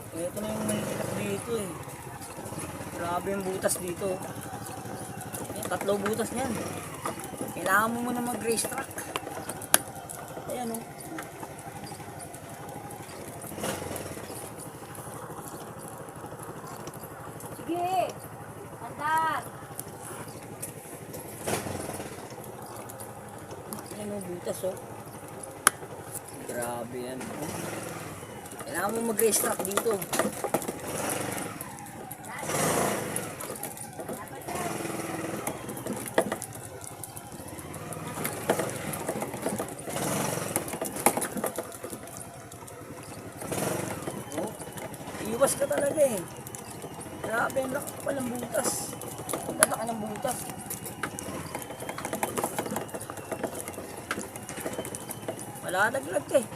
Ito na yung mahirap dito eh. Grabe yung butas dito. Ayan, 3 butas niyan. Kailangan mo muna mag-race track. Ayan o. Sige! Andar! Ayan o, butas o. Grabe yan. Kailangan mo mag-race track dito. Iwas ka talaga eh. Grabe, ang laki pa ng butas. Ang lalaki ng butas. Malalaglag ka eh.